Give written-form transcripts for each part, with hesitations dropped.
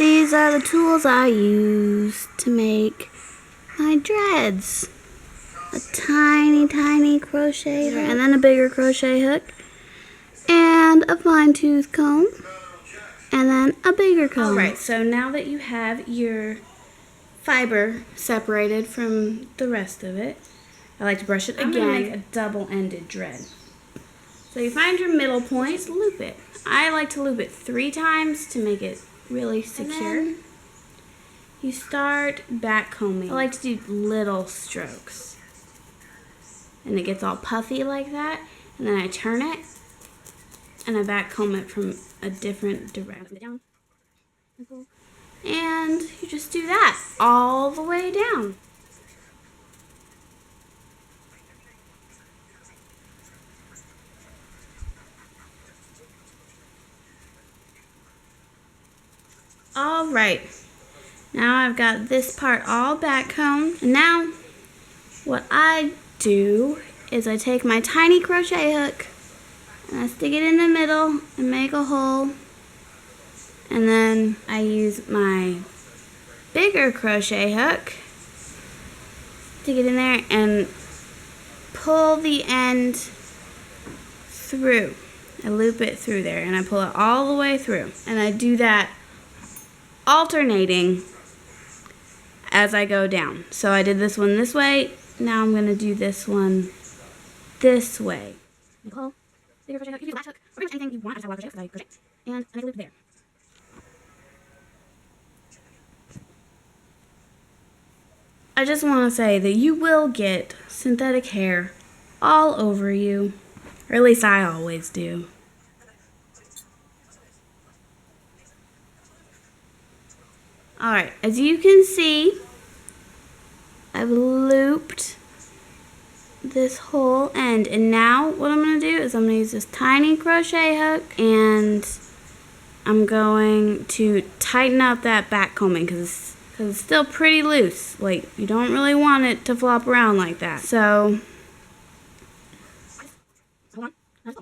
these are the tools I use to make my dreads. A tiny, tiny crochet hook, and then a bigger crochet hook, and a fine tooth comb, and then a bigger comb. Alright, so now that you have your fiber separated from the rest of it, I like to brush it again. I'm going to make a double-ended dread. So you find your middle point, just loop it. I like to loop it 3 times to make it really secure. You start back combing. I like to do little strokes. And it gets all puffy like that. And then I turn it and I back comb it from a different direction. And you just do that all the way down. Alright, now I've got this part all back combed, and now what I do is I take my tiny crochet hook and I stick it in the middle and make a hole, and then I use my bigger crochet hook, stick it in there and pull the end through. I loop it through there and I pull it all the way through, and I do that alternating as I go down. So I did this one this way, now I'm going to do this one this way. Pull, bigger crochet hook, you can use a latch hook, or pretty much anything you want. I just have a lot of crochet because I crochet, and I make a loop there. I just want to say that you will get synthetic hair all over you, or at least I always do. Alright, as you can see, I've looped this whole end, and now what I'm going to do is I'm going to use this tiny crochet hook, and I'm going to tighten up that back combing because it's still pretty loose. Like, you don't really want it to flop around like that. So, hold on, and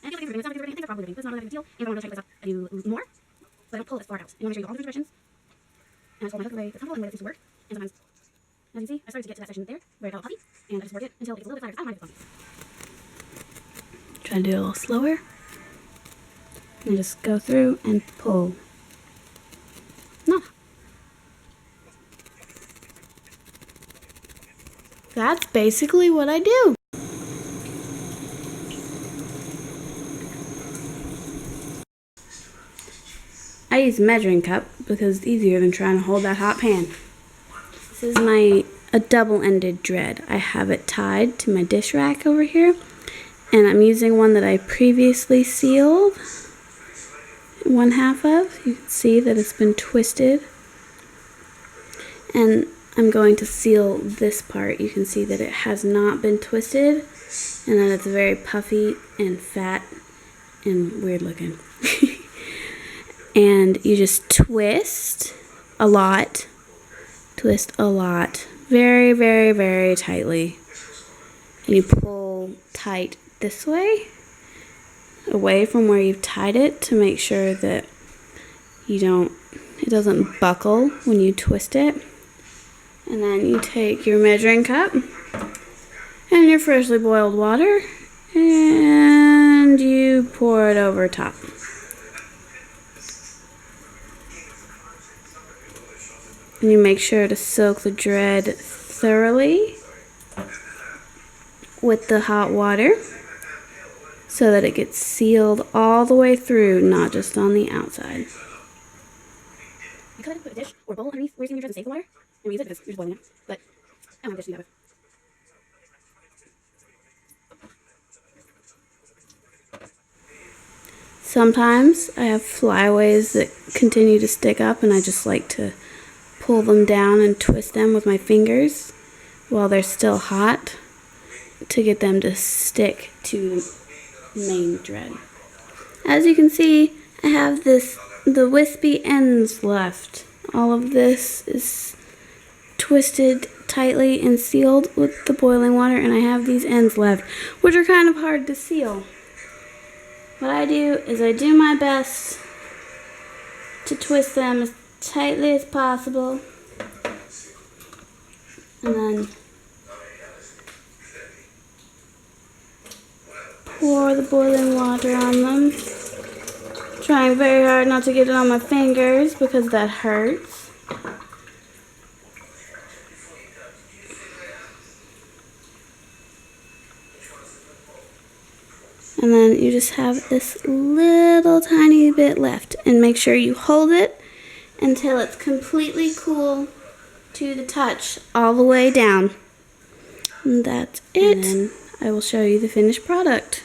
I feel like it's probably ribbing, but it's not really a big deal, and I want to try to this up and do more. So I don't pull as far out. And I want to show you all the different directions. And I just hold my hook away. It's not pulling the way that seems to work. And sometimes, as you can see, I started to get to that section there where it got puffy. And I just work it until it gets a little bit flatter. I don't mind if it's puffy. Try to do it a little slower. And just go through and pull. No. That's basically what I do. I use a measuring cup because it's easier than trying to hold that hot pan. This is a double-ended dread. I have it tied to my dish rack over here, and I'm using one that I previously sealed one half of. You can see that it's been twisted, and I'm going to seal this part. You can see that it has not been twisted and that it's very puffy and fat and weird looking. And you just twist a lot, very, very, very tightly. And you pull tight this way, away from where you've tied it, to make sure that it doesn't buckle when you twist it. And then you take your measuring cup and your freshly boiled water and you pour it over top. And you make sure to soak the dread thoroughly with the hot water so that it gets sealed all the way through, not just on the outside. You could put a dish or a bowl underneath where you're using your dread and save the water and reuse it because you're just boiling it. But I don't have a dish to do that with. Sometimes I have flyaways that continue to stick up, and I just like to pull them down and twist them with my fingers while they're still hot to get them to stick to the main dread. As you can see, I have the wispy ends left. All of this is twisted tightly and sealed with the boiling water, and I have these ends left, which are kind of hard to seal. What I do is I do my best to twist them as tightly as possible. And then pour the boiling water on them. Trying very hard not to get it on my fingers because that hurts. And then you just have this little tiny bit left. And make sure you hold it until it's completely cool to the touch all the way down. And that's it. And then I will show you the finished product.